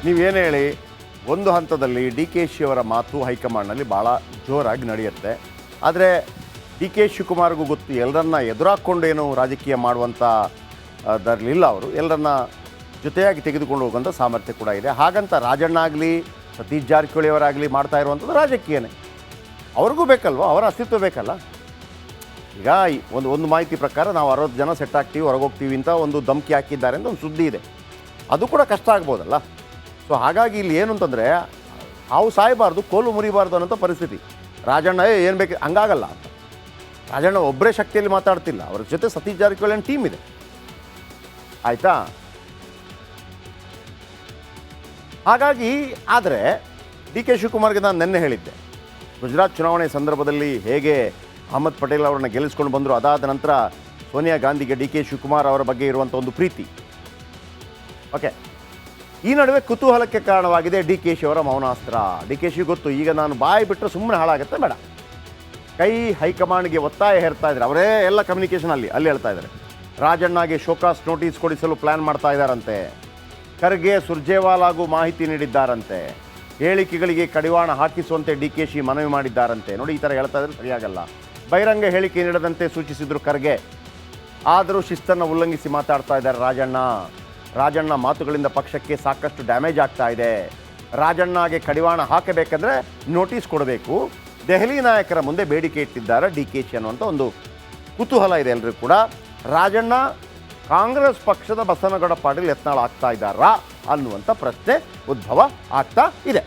ನೀವೇನು ಹೇಳಿ, ಒಂದು ಹಂತದಲ್ಲಿ ಡಿ ಕೆ ಶಿಯವರ ಮಾತು ಹೈಕಮಾಂಡ್ನಲ್ಲಿ ಭಾಳ ಜೋರಾಗಿ ನಡೆಯುತ್ತೆ. ಆದರೆ ಡಿ ಕೆ ಶಿವಕುಮಾರ್ಗೂ ಗೊತ್ತು, ಎಲ್ಲರನ್ನ ಎದುರಾಕ್ಕೊಂಡೇನು ರಾಜಕೀಯ ಮಾಡುವಂಥ ದರಲಿಲ್ಲ. ಅವರು ಎಲ್ಲರನ್ನ ಜೊತೆಯಾಗಿ ತೆಗೆದುಕೊಂಡು ಹೋಗುವಂಥ ಸಾಮರ್ಥ್ಯ ಕೂಡ ಇದೆ. ಹಾಗಂತ ರಾಜಣ್ಣ ಆಗಲಿ ಸತೀಶ್ ಜಾರಕಿಹೊಳಿ ಅವರಾಗಲಿ ಮಾಡ್ತಾ ಇರುವಂಥದ್ದು ರಾಜಕೀಯನೇ. ಅವ್ರಿಗೂ ಬೇಕಲ್ವ, ಅವರ ಅಸ್ತಿತ್ವ ಬೇಕಲ್ಲ. ಈಗ ಒಂದು ಮಾಹಿತಿ ಪ್ರಕಾರ ನಾವು 60 ಜನ ಸೆಟ್ ಆಗ್ತೀವಿ, ಹೊರಗೋಗ್ತೀವಿ ಅಂತ ಒಂದು ಧಮಕಿ ಹಾಕಿದ್ದಾರೆ ಅಂತ ಒಂದು ಸುದ್ದಿ ಇದೆ. ಅದು ಕೂಡ ಕಷ್ಟ ಆಗ್ಬೋದಲ್ಲ. ಸೊ ಹಾಗಾಗಿ ಇಲ್ಲಿ ಏನು ಅಂತಂದರೆ, ಹಾವು ಸಾಯಬಾರ್ದು, ಕೋಲು ಮುರಿಬಾರ್ದು ಅನ್ನೋಂಥ ಪರಿಸ್ಥಿತಿ. ರಾಜಣ್ಣ ಏನು ಬೇಕು ಹಂಗಾಗಲ್ಲ ಅಂತ. ರಾಜಣ್ಣ ಒಬ್ಬರೇ ಶಕ್ತಿಯಲ್ಲಿ ಮಾತಾಡ್ತಿಲ್ಲ, ಅವ್ರ ಜೊತೆ ಸತೀಶ್ ಜಾರಕಿಹೊಳಿ ಟೀಮ್ ಇದೆ. ಆಯಿತಾ? ಹಾಗಾಗಿ ಆದರೆ ಡಿ ಕೆ ಶಿವಕುಮಾರ್ಗೆ ನಾನು ನಿನ್ನೆ ಹೇಳಿದ್ದೆ, ಗುಜರಾತ್ ಚುನಾವಣೆ ಸಂದರ್ಭದಲ್ಲಿ ಹೇಗೆ ಅಹಮದ್ ಪಟೇಲ್ ಅವರನ್ನು ಗೆಲ್ಲಿಸ್ಕೊಂಡು ಬಂದರು, ಅದಾದ ನಂತರ ಸೋನಿಯಾ ಗಾಂಧಿಗೆ ಡಿ ಕೆ ಶಿವಕುಮಾರ್ ಅವರ ಬಗ್ಗೆ ಇರುವಂಥ ಒಂದು ಪ್ರೀತಿ. ಓಕೆ, ಈ ನಡುವೆ ಕುತೂಹಲಕ್ಕೆ ಕಾರಣವಾಗಿದೆ ಡಿ ಕೆ ಶಿ ಅವರ ಮೌನಾಸ್ತ್ರ. ಡಿ ಕೆ ಶಿ ಗೊತ್ತು, ಈಗ ನಾನು ಬಾಯಿ ಬಿಟ್ಟರೆ ಸುಮ್ಮನೆ ಹಾಳಾಗುತ್ತೆ, ಬೇಡ. ಕೈ ಹೈಕಮಾಂಡ್ಗೆ ಒತ್ತಾಯ ಹೇರ್ತಾ ಇದ್ದಾರೆ. ಅವರೇ ಎಲ್ಲ ಕಮ್ಯುನಿಕೇಷನ್ ಅಲ್ಲಿ ಹೇಳ್ತಾ ಇದ್ದಾರೆ. ರಾಜಣ್ಣಗೆ ಶೋಕಾಸ್ ನೋಟಿಸ್ ಕೊಡಿಸಲು ಪ್ಲ್ಯಾನ್ ಮಾಡ್ತಾ ಇದ್ದಾರಂತೆ. ಖರ್ಗೆ ಸುರ್ಜೇವಾಲಾಗೂ ಮಾಹಿತಿ ನೀಡಿದ್ದಾರಂತೆ. ಹೇಳಿಕೆಗಳಿಗೆ ಕಡಿವಾಣ ಹಾಕಿಸುವಂತೆ ಡಿ ಕೆ ಶಿ ಮನವಿ ಮಾಡಿದ್ದಾರಂತೆ. ನೋಡಿ, ಈ ಥರ ಹೇಳ್ತಾ ಇದ್ರೆ ಸರಿಯಾಗಲ್ಲ. ಬಹಿರಂಗ ಹೇಳಿಕೆ ನೀಡದಂತೆ ಸೂಚಿಸಿದ್ರು ಖರ್ಗೆ. ಆದರೂ ಶಿಸ್ತನ್ನು ಉಲ್ಲಂಘಿಸಿ ಮಾತಾಡ್ತಾ ಇದ್ದಾರೆ ರಾಜಣ್ಣ ಮಾತುಗಳಿಂದ ಪಕ್ಷಕ್ಕೆ ಸಾಕಷ್ಟು ಡ್ಯಾಮೇಜ್ ಆಗ್ತಾ ಇದೆ. ರಾಜಣ್ಣಗೆ ಕಡಿವಾಣ ಹಾಕಬೇಕಂದ್ರೆ ನೋಟಿಸ್ ಕೊಡಬೇಕು. ದೆಹಲಿ ನಾಯಕರ ಮುಂದೆ ಬೇಡಿಕೆ ಇಟ್ಟಿದ್ದಾರೆ ಡಿ ಕೆ ಶಿ ಅನ್ನುವಂಥ ಒಂದು ಕುತೂಹಲ ಇದೆ ಎಲ್ಲರೂ ಕೂಡ. ರಾಜಣ್ಣ ಕಾಂಗ್ರೆಸ್ ಪಕ್ಷದ ಬಸನಗೌಡ ಪಾಟೀಲ್ ಯತ್ನಾಳ್ ಆಗ್ತಾ ಇದ್ದಾರಾ ಅನ್ನುವಂಥ ಪ್ರಶ್ನೆ ಉದ್ಭವ ಆಗ್ತಾ ಇದೆ.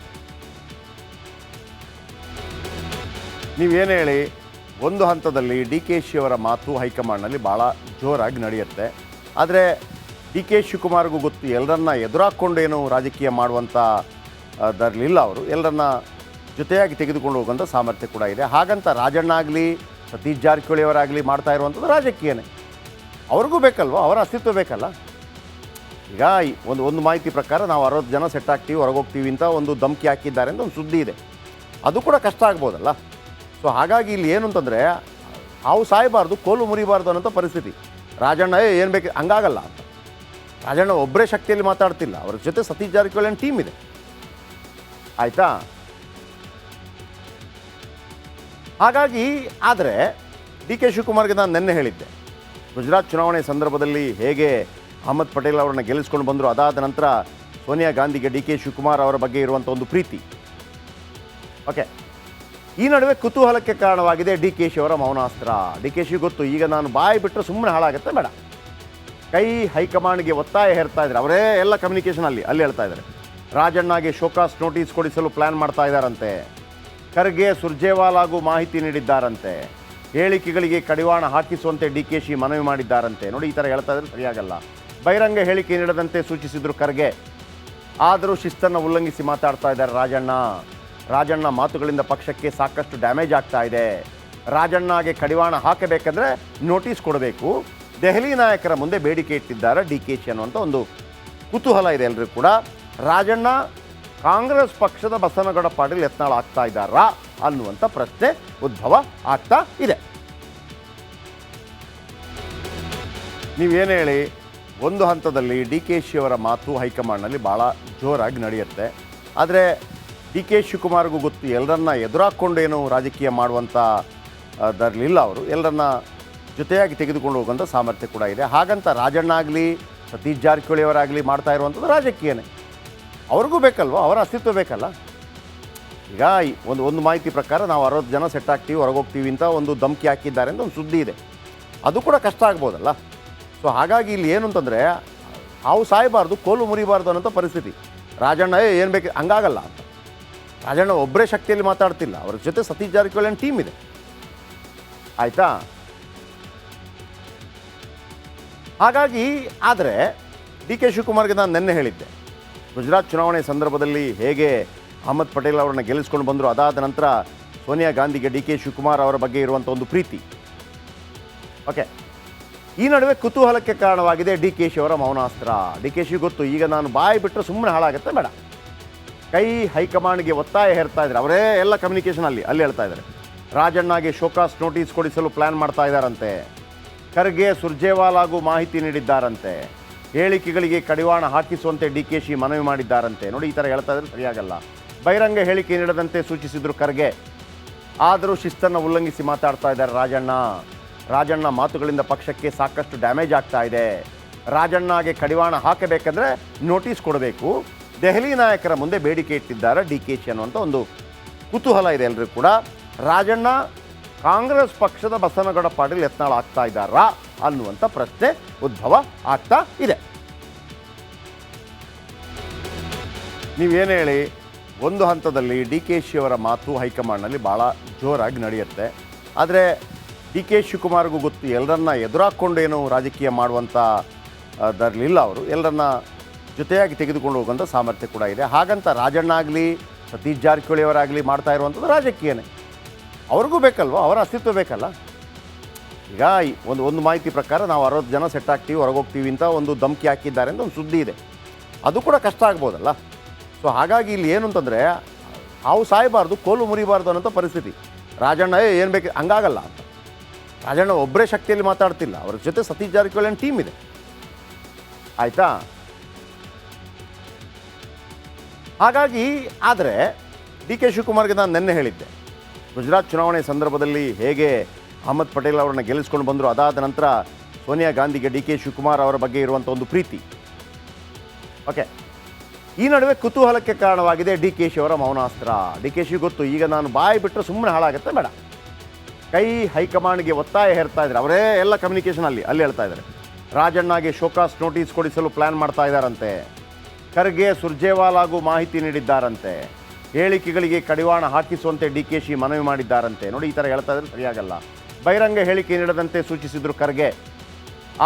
ನೀವೇನು ಹೇಳಿ, ಒಂದು ಹಂತದಲ್ಲಿ ಡಿ ಕೆ ಶಿಯವರ ಮಾತು ಹೈಕಮಾಂಡ್ನಲ್ಲಿ ಭಾಳ ಜೋರಾಗಿ ನಡೆಯುತ್ತೆ. ಆದರೆ ಡಿ ಕೆ ಶಿವಕುಮಾರ್ಗೂ ಗೊತ್ತು, ಎಲ್ಲರನ್ನ ಎದುರಾಕ್ಕೊಂಡೇನು ರಾಜಕೀಯ ಮಾಡುವಂಥ ದರಲಿಲ್ಲ. ಅವರು ಎಲ್ಲರನ್ನ ಜೊತೆಯಾಗಿ ತೆಗೆದುಕೊಂಡು ಹೋಗುವಂಥ ಸಾಮರ್ಥ್ಯ ಕೂಡ ಇದೆ. ಹಾಗಂತ ರಾಜಣ್ಣ ಆಗಲಿ ಸತೀಶ್ ಜಾರಕಿಹೊಳಿ ಅವರಾಗಲಿ ಮಾಡ್ತಾ ಇರುವಂಥದ್ದು ರಾಜಕೀಯನೇ. ಅವ್ರಿಗೂ ಬೇಕಲ್ವ, ಅವರ ಅಸ್ತಿತ್ವ ಬೇಕಲ್ಲ. ಈಗ ಒಂದು ಮಾಹಿತಿ ಪ್ರಕಾರ ನಾವು 60 ಜನ ಸೆಟ್ ಆಗ್ತೀವಿ, ಹೊರಗೋಗ್ತೀವಿ ಅಂತ ಒಂದು ಧಮಕಿ ಹಾಕಿದ್ದಾರೆ ಅಂತ ಒಂದು ಸುದ್ದಿ ಇದೆ. ಅದು ಕೂಡ ಕಷ್ಟ ಆಗ್ಬೋದಲ್ಲ. ಸೊ ಹಾಗಾಗಿ ಇಲ್ಲಿ ಏನು ಅಂತಂದರೆ, ಹಾವು ಸಾಯಬಾರ್ದು, ಕೋಲು ಮುರಿಬಾರ್ದು ಅನ್ನೋಂಥ ಪರಿಸ್ಥಿತಿ. ರಾಜಣ್ಣ ಏನು ಬೇಕು ಹಂಗಾಗಲ್ಲ ಅಂತ. ರಾಜಣ್ಣ ಒಬ್ಬರೇ ಶಕ್ತಿಯಲ್ಲಿ ಮಾತಾಡ್ತಿಲ್ಲ, ಅವ್ರ ಜೊತೆ ಸತೀಶ್ ಜಾರಕಿಹೊಳಿ ಟೀಮ್ ಇದೆ. ಆಯಿತಾ? ಹಾಗಾಗಿ ಆದರೆ ಡಿ ಕೆ ಶಿವಕುಮಾರ್ಗೆ ನಾನು ನಿನ್ನೆ ಹೇಳಿದ್ದೆ, ಗುಜರಾತ್ ಚುನಾವಣೆ ಸಂದರ್ಭದಲ್ಲಿ ಹೇಗೆ ಅಹಮದ್ ಪಟೇಲ್ ಅವರನ್ನು ಗೆಲ್ಲಿಸ್ಕೊಂಡು ಬಂದರು, ಅದಾದ ನಂತರ ಸೋನಿಯಾ ಗಾಂಧಿಗೆ ಡಿ ಕೆ ಶಿವಕುಮಾರ್ ಅವರ ಬಗ್ಗೆ ಇರುವಂಥ ಒಂದು ಪ್ರೀತಿ. ಓಕೆ, ಈ ನಡುವೆ ಕುತೂಹಲಕ್ಕೆ ಕಾರಣವಾಗಿದೆ ಡಿ ಕೆ ಶಿ ಅವರ ಮೌನಾಸ್ತ್ರ. ಡಿ ಕೆ ಶಿ ಗೊತ್ತು, ಈಗ ನಾನು ಬಾಯಿ ಬಿಟ್ಟರೆ ಸುಮ್ಮನೆ ಹಾಳಾಗುತ್ತೆ, ಬೇಡ. ಕೈ ಹೈಕಮಾಂಡ್ಗೆ ಒತ್ತಾಯ ಹೇರ್ತಾ ಇದ್ದಾರೆ. ಅವರೇ ಎಲ್ಲ ಕಮ್ಯುನಿಕೇಷನ್ ಅಲ್ಲಿ ಹೇಳ್ತಾ ಇದ್ದಾರೆ. ರಾಜಣ್ಣಗೆ ಶೋಕಾಸ್ ನೋಟಿಸ್ ಕೊಡಿಸಲು ಪ್ಲ್ಯಾನ್ ಮಾಡ್ತಾ ಇದ್ದಾರಂತೆ. ಖರ್ಗೆ ಸುರ್ಜೇವಾಲಾಗೂ ಮಾಹಿತಿ ನೀಡಿದ್ದಾರಂತೆ. ಹೇಳಿಕೆಗಳಿಗೆ ಕಡಿವಾಣ ಹಾಕಿಸುವಂತೆ ಡಿ ಕೆ ಶಿ ಮನವಿ ಮಾಡಿದ್ದಾರಂತೆ. ನೋಡಿ, ಈ ಥರ ಹೇಳ್ತಾ ಇದ್ರೆ ಸರಿಯಾಗಲ್ಲ. ಬಹಿರಂಗ ಹೇಳಿಕೆ ನೀಡದಂತೆ ಸೂಚಿಸಿದ್ರು ಖರ್ಗೆ. ಆದರೂ ಶಿಸ್ತನ್ನು ಉಲ್ಲಂಘಿಸಿ ಮಾತಾಡ್ತಾ ಇದ್ದಾರೆ ರಾಜಣ್ಣ ಮಾತುಗಳಿಂದ ಪಕ್ಷಕ್ಕೆ ಸಾಕಷ್ಟು ಡ್ಯಾಮೇಜ್ ಆಗ್ತಾ ಇದೆ. ರಾಜಣ್ಣಗೆ ಕಡಿವಾಣ ಹಾಕಬೇಕಂದ್ರೆ ನೋಟಿಸ್ ಕೊಡಬೇಕು. ದೆಹಲಿ ನಾಯಕರ ಮುಂದೆ ಬೇಡಿಕೆ ಇಟ್ಟಿದ್ದಾರೆ ಡಿ ಕೆ ಶಿ ಅನ್ನುವಂಥ ಒಂದು ಕುತೂಹಲ ಇದೆ ಎಲ್ಲರೂ ಕೂಡ. ರಾಜಣ್ಣ ಕಾಂಗ್ರೆಸ್ ಪಕ್ಷದ ಬಸನಗೌಡ ಪಾಟೀಲ್ ಯತ್ನಾಳ್ ಆಗ್ತಾ ಇದ್ದಾರಾ ಅನ್ನುವಂಥ ಪ್ರಶ್ನೆ ಉದ್ಭವ ಆಗ್ತಾ ಇದೆ. ನೀವೇನು ಹೇಳಿ, ಒಂದು ಹಂತದಲ್ಲಿ ಡಿ ಕೆ ಶಿಯವರ ಮಾತು ಹೈಕಮಾಂಡ್ನಲ್ಲಿ ಭಾಳ ಜೋರಾಗಿ ನಡೆಯುತ್ತೆ. ಆದರೆ ಡಿ ಕೆ ಶಿವಕುಮಾರ್ಗೂ ಗೊತ್ತು, ಎಲ್ಲರನ್ನ ಎದುರಾಕ್ಕೊಂಡೇನು ರಾಜಕೀಯ ಮಾಡುವಂಥ ದರಲಿಲ್ಲ. ಅವರು ಎಲ್ಲರನ್ನ ಜೊತೆಯಾಗಿ ತೆಗೆದುಕೊಂಡು ಹೋಗುವಂಥ ಸಾಮರ್ಥ್ಯ ಕೂಡ ಇದೆ. ಹಾಗಂತ ರಾಜಣ್ಣ ಆಗಲಿ ಸತೀಶ್ ಜಾರಕಿಹೊಳಿ ಅವರಾಗಲಿ ಮಾಡ್ತಾ ಇರುವಂಥದ್ದು ರಾಜಕೀಯನೇ. ಅವ್ರಿಗೂ ಬೇಕಲ್ವ, ಅವರ ಅಸ್ತಿತ್ವ ಬೇಕಲ್ಲ. ಈಗ ಒಂದು ಮಾಹಿತಿ ಪ್ರಕಾರ ನಾವು 60 ಜನ ಸೆಟ್ ಆಗ್ತೀವಿ, ಹೊರಗೋಗ್ತೀವಿ ಅಂತ ಒಂದು ಧಮಕಿ ಹಾಕಿದ್ದಾರೆ ಅಂತ ಒಂದು ಸುದ್ದಿ ಇದೆ. ಅದು ಕೂಡ ಕಷ್ಟ ಆಗ್ಬೋದಲ್ಲ. ಸೊ ಹಾಗಾಗಿ ಇಲ್ಲಿ ಏನು ಅಂತಂದರೆ, ಹಾವು ಸಾಯಬಾರ್ದು, ಕೋಲು ಮುರಿಬಾರ್ದು ಅನ್ನೋಂಥ ಪರಿಸ್ಥಿತಿ. ರಾಜಣ್ಣ ಏನು ಬೇಕು ಹಂಗಾಗಲ್ಲ ಅಂತ. ರಾಜಣ್ಣ ಒಬ್ಬರೇ ಶಕ್ತಿಯಲ್ಲಿ ಮಾತಾಡ್ತಿಲ್ಲ, ಅವ್ರ ಜೊತೆ ಸತೀಶ್ ಜಾರಕಿಹೊಳಿ ಟೀಮ್ ಇದೆ. ಆಯಿತಾ? ಹಾಗಾಗಿ ಆದರೆ ಡಿ ಕೆ ಶಿವಕುಮಾರ್ಗೆ ನಾನು ನಿನ್ನೆ ಹೇಳಿದ್ದೆ, ಗುಜರಾತ್ ಚುನಾವಣೆ ಸಂದರ್ಭದಲ್ಲಿ ಹೇಗೆ ಅಹಮದ್ ಪಟೇಲ್ ಅವರನ್ನು ಗೆಲ್ಲಿಸ್ಕೊಂಡು ಬಂದರು, ಅದಾದ ನಂತರ ಸೋನಿಯಾ ಗಾಂಧಿಗೆ ಡಿ ಕೆ ಶಿವಕುಮಾರ್ ಅವರ ಬಗ್ಗೆ ಇರುವಂಥ ಒಂದು ಪ್ರೀತಿ. ಓಕೆ, ಈ ನಡುವೆ ಕುತೂಹಲಕ್ಕೆ ಕಾರಣವಾಗಿದೆ ಡಿ ಕೆ ಶಿ ಅವರ ಮೌನಾಸ್ತ್ರ. ಡಿ ಕೆ ಶಿ ಗೊತ್ತು, ಈಗ ನಾನು ಬಾಯಿ ಬಿಟ್ಟರೆ ಸುಮ್ಮನೆ ಹಾಳಾಗುತ್ತೆ, ಬೇಡ. ಕೈ ಹೈಕಮಾಂಡ್ಗೆ ಒತ್ತಾಯ ಹೇರ್ತಾ ಇದ್ದಾರೆ. ಅವರೇ ಎಲ್ಲ ಕಮ್ಯುನಿಕೇಷನ್ ಅಲ್ಲಿ ಹೇಳ್ತಾ ಇದ್ದಾರೆ. ರಾಜಣ್ಣಗೆ ಶೋಕಾಸ್ ನೋಟಿಸ್ ಕೊಡಿಸಲು ಪ್ಲ್ಯಾನ್ ಮಾಡ್ತಾ ಇದ್ದಾರಂತೆ. ಖರ್ಗೆ ಸುರ್ಜೇವಾಲಾಗೂ ಮಾಹಿತಿ ನೀಡಿದ್ದಾರಂತೆ. ಹೇಳಿಕೆಗಳಿಗೆ ಕಡಿವಾಣ ಹಾಕಿಸುವಂತೆ ಡಿ.ಕೆ.ಶಿ ಮನವಿ ಮಾಡಿದ್ದಾರಂತೆ. ನೋಡಿ, ಈ ಥರ ಹೇಳ್ತಾ ಇದ್ರೆ ಸರಿಯಾಗಲ್ಲ. ಬಹಿರಂಗ ಹೇಳಿಕೆ ನೀಡದಂತೆ ಸೂಚಿಸಿದ್ರು ಖರ್ಗೆ. ಆದರೂ ಶಿಸ್ತನ್ನು ಉಲ್ಲಂಘಿಸಿ ಮಾತಾಡ್ತಾ ಇದ್ದಾರೆ ರಾಜಣ್ಣ ಮಾತುಗಳಿಂದ ಪಕ್ಷಕ್ಕೆ ಸಾಕಷ್ಟು ಡ್ಯಾಮೇಜ್ ಆಗ್ತಾ ಇದೆ. ರಾಜಣ್ಣಗೆ ಕಡಿವಾಣ ಹಾಕಬೇಕಂದ್ರೆ ನೋಟಿಸ್ ಕೊಡಬೇಕು. ದೆಹಲಿ ನಾಯಕರ ಮುಂದೆ ಬೇಡಿಕೆ ಇಟ್ಟಿದ್ದಾರೆ ಡಿ.ಕೆ.ಶಿ ಅನ್ನುವಂಥ ಒಂದು ಕುತೂಹಲ ಇದೆ ಎಲ್ಲರೂ ಕೂಡ. ರಾಜಣ್ಣ ಕಾಂಗ್ರೆಸ್ ಪಕ್ಷದ ಬಸನಗೌಡ ಪಾಟೀಲ್ ಯತ್ನಾಳ್ ಆಗ್ತಾ ಇದ್ದಾರಾ ಅನ್ನುವಂಥ ಪ್ರಶ್ನೆ ಉದ್ಭವ ಆಗ್ತಾ ಇದೆ. ನೀವೇನು ಹೇಳಿ, ಒಂದು ಹಂತದಲ್ಲಿ ಡಿ.ಕೆ.ಶಿ ಅವರ ಮಾತು ಹೈಕಮಾಂಡ್ನಲ್ಲಿ ಭಾಳ ಜೋರಾಗಿ ನಡೆಯುತ್ತೆ. ಆದರೆ ಡಿ.ಕೆ. ಶಿವಕುಮಾರ್ಗೂ ಗೊತ್ತು, ಎಲ್ಲರನ್ನ ಎದುರಾಕ್ಕೊಂಡೇನು ರಾಜಕೀಯ ಮಾಡುವಂಥ ಅದರಲ್ಲಿಲ್ಲ. ಅವರು ಎಲ್ಲರನ್ನ ಜೊತೆಯಾಗಿ ತೆಗೆದುಕೊಂಡು ಹೋಗುವಂಥ ಸಾಮರ್ಥ್ಯ ಕೂಡ ಇದೆ. ಹಾಗಂತ ರಾಜಣ್ಣ ಆಗಲಿ ಸತೀಶ್ ಜಾರಕಿಹೊಳಿ ಅವರಾಗಲಿ ಮಾಡ್ತಾ ಇರುವಂಥದ್ದು ರಾಜಕೀಯನೇ. ಅವ್ರಿಗೂ ಬೇಕಲ್ವ, ಅವರ ಅಸ್ತಿತ್ವ ಬೇಕಲ್ಲ. ಈಗ ಒಂದು ಮಾಹಿತಿ ಪ್ರಕಾರ ನಾವು 60 ಜನ ಸೆಟ್ ಆಗ್ತೀವಿ, ಹೊರಗೋಗ್ತೀವಿ ಅಂತ ಒಂದು ಧಮಕಿ ಹಾಕಿದ್ದಾರೆ ಅಂತ ಒಂದು ಸುದ್ದಿ ಇದೆ. ಅದು ಕೂಡ ಕಷ್ಟ ಆಗ್ಬೋದಲ್ಲ. ಸೊ ಹಾಗಾಗಿ ಇಲ್ಲಿ ಏನು ಅಂತಂದರೆ, ಹಾವು ಸಾಯಬಾರ್ದು, ಕೋಲು ಮುರಿಬಾರ್ದು ಅನ್ನೋಂಥ ಪರಿಸ್ಥಿತಿ. ರಾಜಣ್ಣ ಏನು ಬೇಕು ಹಂಗಾಗಲ್ಲ ಅಂತ. ರಾಜಣ್ಣ ಒಬ್ಬರೇ ಶಕ್ತಿಯಲ್ಲಿ ಮಾತಾಡ್ತಿಲ್ಲ, ಅವ್ರ ಜೊತೆ ಸತೀಶ್ ಜಾರಕಿಹೊಳಿ ಟೀಮ್ ಇದೆ. ಆಯಿತಾ? ಹಾಗಾಗಿ ಆದರೆ ಡಿ.ಕೆ. ಶಿವಕುಮಾರ್ಗೆ ನಾನು ನಿನ್ನೆ ಹೇಳಿದ್ದೆ, ಗುಜರಾತ್ ಚುನಾವಣೆ ಸಂದರ್ಭದಲ್ಲಿ ಹೇಗೆ ಅಹಮದ್ ಪಟೇಲ್ ಅವರನ್ನು ಗೆಲ್ಲಿಸ್ಕೊಂಡು ಬಂದರು, ಅದಾದ ನಂತರ ಸೋನಿಯಾ ಗಾಂಧಿಗೆ ಡಿ.ಕೆ. ಶಿವಕುಮಾರ್ ಅವರ ಬಗ್ಗೆ ಇರುವಂಥ ಒಂದು ಪ್ರೀತಿ. ಓಕೆ, ಈ ನಡುವೆ ಕುತೂಹಲಕ್ಕೆ ಕಾರಣವಾಗಿದೆ ಡಿ.ಕೆ.ಶಿ ಅವರ ಮೌನಾಸ್ತ್ರ. ಡಿ.ಕೆ.ಶಿ ಗೊತ್ತು, ಈಗ ನಾನು ಬಾಯಿ ಬಿಟ್ಟರೆ ಸುಮ್ಮನೆ ಹಾಳಾಗುತ್ತೆ, ಬೇಡ. ಕೈ ಹೈಕಮಾಂಡ್ಗೆ ಒತ್ತಾಯ ಹೇರ್ತಾ ಇದ್ದಾರೆ. ಅವರೇ ಎಲ್ಲ ಕಮ್ಯುನಿಕೇಷನ್ ಅಲ್ಲಿ ಹೇಳ್ತಾ ಇದ್ದಾರೆ. ರಾಜಣ್ಣಗೆ ಶೋಕಾಸ್ ನೋಟಿಸ್ ಕೊಡಿಸಲು ಪ್ಲ್ಯಾನ್ ಮಾಡ್ತಾ ಇದ್ದಾರಂತೆ. ಖರ್ಗೆ ಸುರ್ಜೇವಾಲಾಗೂ ಮಾಹಿತಿ ನೀಡಿದ್ದಾರಂತೆ. ಹೇಳಿಕೆಗಳಿಗೆ ಕಡಿವಾಣ ಹಾಕಿಸುವಂತೆ ಡಿ.ಕೆ.ಶಿ ಮನವಿ ಮಾಡಿದ್ದಾರಂತೆ. ನೋಡಿ, ಈ ಥರ ಹೇಳ್ತಾ ಇದ್ರೆ ಸರಿಯಾಗಲ್ಲ. ಬಹಿರಂಗ ಹೇಳಿಕೆ ನೀಡದಂತೆ ಸೂಚಿಸಿದ್ರು ಖರ್ಗೆ.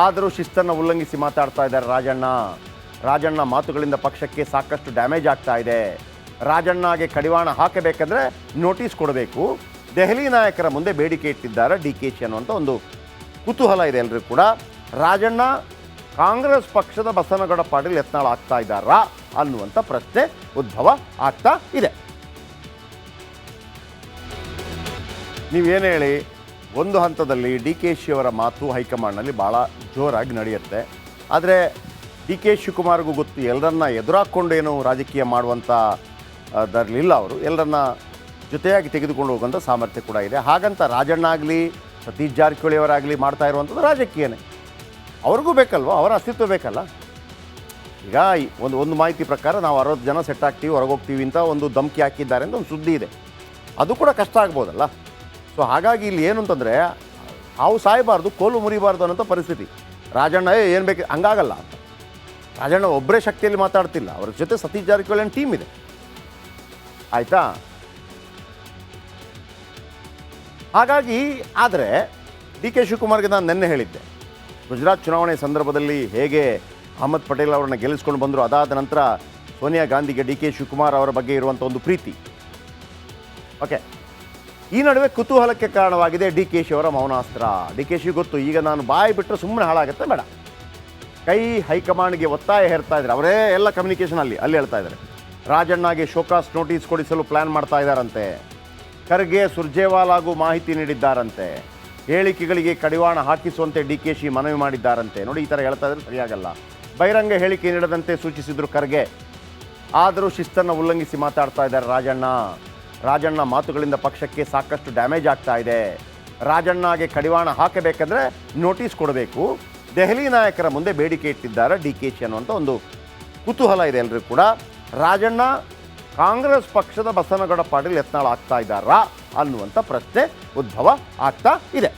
ಆದರೂ ಶಿಸ್ತನ್ನು ಉಲ್ಲಂಘಿಸಿ ಮಾತಾಡ್ತಾ ಇದ್ದಾರೆ ರಾಜಣ್ಣ ಮಾತುಗಳಿಂದ ಪಕ್ಷಕ್ಕೆ ಸಾಕಷ್ಟು ಡ್ಯಾಮೇಜ್ ಆಗ್ತಾ ಇದೆ. ರಾಜಣ್ಣಗೆ ಕಡಿವಾಣ ಹಾಕಬೇಕಂದ್ರೆ ನೋಟಿಸ್ ಕೊಡಬೇಕು. ದೆಹಲಿ ನಾಯಕರ ಮುಂದೆ ಬೇಡಿಕೆ ಇಟ್ಟಿದ್ದಾರೆ ಡಿ.ಕೆ.ಶಿ ಅನ್ನುವಂಥ ಒಂದು ಕುತೂಹಲ ಇದೆ ಎಲ್ಲರೂ ಕೂಡ. ರಾಜಣ್ಣ ಕಾಂಗ್ರೆಸ್ ಪಕ್ಷದ ಬಸನಗೌಡ ಪಾಟೀಲ್ ಯತ್ನಾಳ್ ಆಗ್ತಾ ಇದ್ದಾರಾ ಅನ್ನುವಂಥ ಪ್ರಶ್ನೆ ಉದ್ಭವ ಆಗ್ತಾ ಇದೆ. ನೀವೇನು ಹೇಳಿ, ಒಂದು ಹಂತದಲ್ಲಿ ಡಿ.ಕೆ. ಶಿವಕುಮಾರ್ಗೆ ನಾನು ನಿನ್ನೆ ಹೇಳಿದ್ದೆ, ಗುಜರಾತ್ ಚುನಾವಣೆ ಸಂದರ್ಭದಲ್ಲಿ ಹೇಗೆ ಅಹಮದ್ ಪಟೇಲ್ ಅವರನ್ನು ಗೆಲ್ಲಿಸ್ಕೊಂಡು ಬಂದರು, ಅದಾದ ನಂತರ ಸೋನಿಯಾ ಗಾಂಧಿಗೆ ಡಿ.ಕೆ. ಶಿವಕುಮಾರ್ ಅವರ ಬಗ್ಗೆ ಇರುವಂಥ ಒಂದು ಪ್ರೀತಿ. ಓಕೆ, ಈ ನಡುವೆ ಕುತೂಹಲಕ್ಕೆ ಕಾರಣವಾಗಿದೆ ಡಿ.ಕೆ. ಶಿವಕುಮಾರ್ಗೆ ನಾನು ನಿನ್ನೆ ಹೇಳಿದ್ದೆ, ನೀವೇನು ಹೇಳಿ, ಒಂದು ಹಂತದಲ್ಲಿ ಡಿ.ಕೆ.ಶಿ ಅವರ ಮಾತು ಹೈಕಮಾಂಡ್ನಲ್ಲಿ ಭಾಳ ಜೋರಾಗಿ ನಡೆಯುತ್ತೆ. ಆದರೆ ಡಿ.ಕೆ. ಶಿವಕುಮಾರ್ಗೂ ಗೊತ್ತು, ಎಲ್ಲರನ್ನ ಎದುರಾಕ್ಕೊಂಡೇನು ರಾಜಕೀಯ ಮಾಡುವಂಥ ಅದರಲ್ಲಿಲ್ಲ. ಅವರು ಎಲ್ಲರನ್ನ ಜೊತೆಯಾಗಿ ತೆಗೆದುಕೊಂಡು ಹೋಗುವಂಥ ಸಾಮರ್ಥ್ಯ ಕೂಡ ಇದೆ. ಹಾಗಂತ ರಾಜಣ್ಣ ಆಗಲಿ ಸತೀಶ್ ಜಾರಕಿಹೊಳಿ ಅವರಾಗಲಿ ಮಾಡ್ತಾ ಇರುವಂಥದ್ದು ರಾಜಕೀಯನೇ. ಅವ್ರಿಗೂ ಬೇಕಲ್ವ, ಅವರ ಅಸ್ತಿತ್ವ ಬೇಕಲ್ಲ. ಈಗ ಒಂದು ಮಾಹಿತಿ ಪ್ರಕಾರ ನಾವು 60 ಜನ ಸೆಟ್ ಆಗ್ತೀವಿ, ಹೊರಗೋಗ್ತೀವಿ ಅಂತ ಒಂದು ಧಮಕಿ ಹಾಕಿದ್ದಾರೆ ಅಂತ ಒಂದು ಸುದ್ದಿ ಇದೆ. ಅದು ಕೂಡ ಕಷ್ಟ ಆಗ್ಬೋದಲ್ಲ. ಸೊ ಹಾಗಾಗಿ ಇಲ್ಲಿ ಏನು ಅಂತಂದರೆ, ಹಾವು ಸಾಯಬಾರ್ದು, ಕೋಲು ಮುರಿಬಾರ್ದು ಅನ್ನೋಂಥ ಪರಿಸ್ಥಿತಿ. ರಾಜಣ್ಣ ಏನು ಬೇಕು ಹಂಗಾಗಲ್ಲ ಅಂತ. ರಾಜಣ್ಣ ಒಬ್ಬರೇ ಶಕ್ತಿಯಲ್ಲಿ ಮಾತಾಡ್ತಿಲ್ಲ, ಅವ್ರ ಜೊತೆ ಸತೀಶ್ ಜಾರಕಿಹೊಳಿ ಟೀಮ್ ಇದೆ. ಆಯಿತಾ? ಹಾಗಾಗಿ ಆದರೆ ಡಿ.ಕೆ. ಶಿವಕುಮಾರ್ಗೆ ನಾನು ನಿನ್ನೆ ಹೇಳಿದ್ದೆ, ಗುಜರಾತ್ ಚುನಾವಣೆ ಸಂದರ್ಭದಲ್ಲಿ ಹೇಗೆ ಅಹಮದ್ ಪಟೇಲ್ ಅವರನ್ನು ಗೆಲ್ಲಿಸ್ಕೊಂಡು ಬಂದರು, ಅದಾದ ನಂತರ ಸೋನಿಯಾ ಗಾಂಧಿಗೆ ಡಿ.ಕೆ. ಶಿವಕುಮಾರ್ ಅವರ ಬಗ್ಗೆ ಇರುವಂಥ ಒಂದು ಪ್ರೀತಿ. ಓಕೆ, ಈ ನಡುವೆ ಕುತೂಹಲಕ್ಕೆ ಕಾರಣವಾಗಿದೆ ಡಿ.ಕೆ.ಶಿ ಅವರ ಮೌನಾಸ್ತ್ರ. ಡಿ.ಕೆ.ಶಿ ಗೊತ್ತು, ಈಗ ನಾನು ಬಾಯಿ ಬಿಟ್ಟರೆ ಸುಮ್ಮನೆ ಹಾಳಾಗುತ್ತೆ, ಬೇಡ. ಕೈ ಹೈಕಮಾಂಡ್ಗೆ ಒತ್ತಾಯ ಹೇರ್ತಾ ಇದ್ದಾರೆ. ಅವರೇ ಎಲ್ಲ ಕಮ್ಯುನಿಕೇಷನ್ ಅಲ್ಲಿ ಹೇಳ್ತಾ ಇದ್ದಾರೆ. ರಾಜಣ್ಣಗೆ ಶೋಕಾಸ್ ನೋಟಿಸ್ ಕೊಡಿಸಲು ಪ್ಲ್ಯಾನ್ ಮಾಡ್ತಾ ಇದ್ದಾರಂತೆ. ಖರ್ಗೆ ಸುರ್ಜೇವಾಲಾಗೂ ಮಾಹಿತಿ ನೀಡಿದ್ದಾರಂತೆ. ಹೇಳಿಕೆಗಳಿಗೆ ಕಡಿವಾಣ ಹಾಕಿಸುವಂತೆ ಡಿ.ಕೆ.ಶಿ ಮನವಿ ಮಾಡಿದ್ದಾರಂತೆ. ನೋಡಿ, ಈ ಥರ ಹೇಳ್ತಾ ಇದ್ರೆ ಸರಿಯಾಗಲ್ಲ. ಬಹಿರಂಗ ಹೇಳಿಕೆ ನೀಡದಂತೆ ಸೂಚಿಸಿದ್ರು ಖರ್ಗೆ. ಆದರೂ ಶಿಸ್ತನ್ನು ಉಲ್ಲಂಘಿಸಿ ಮಾತಾಡ್ತಾ ಇದ್ದಾರೆ ರಾಜಣ್ಣ ಮಾತುಗಳಿಂದ ಪಕ್ಷಕ್ಕೆ ಸಾಕಷ್ಟು ಡ್ಯಾಮೇಜ್ ಆಗ್ತಾ ಇದೆ. ರಾಜಣ್ಣಗೆ ಕಡಿವಾಣ ಹಾಕಬೇಕಂದ್ರೆ ನೋಟಿಸ್ ಕೊಡಬೇಕು. ದೆಹಲಿ ನಾಯಕರ ಮುಂದೆ ಬೇಡಿಕೆ ಇಟ್ಟಿದ್ದಾರೆ ಡಿ.ಕೆ.ಶಿ ಅನ್ನುವಂಥ ಒಂದು ಕುತೂಹಲ ಇದೆ ಎಲ್ಲರೂ ಕೂಡ. ರಾಜಣ್ಣ ಕಾಂಗ್ರೆಸ್ ಪಕ್ಷದ ಬಸನಗೌಡ ಪಾಟೀಲ್ ಯತ್ನಾಳ್ ಆಗ್ತಾ ಇದ್ದಾರಾ ಅನ್ನುವಂಥ ಪ್ರಶ್ನೆ ಉದ್ಭವ ಆಗ್ತಾ ಇದೆ.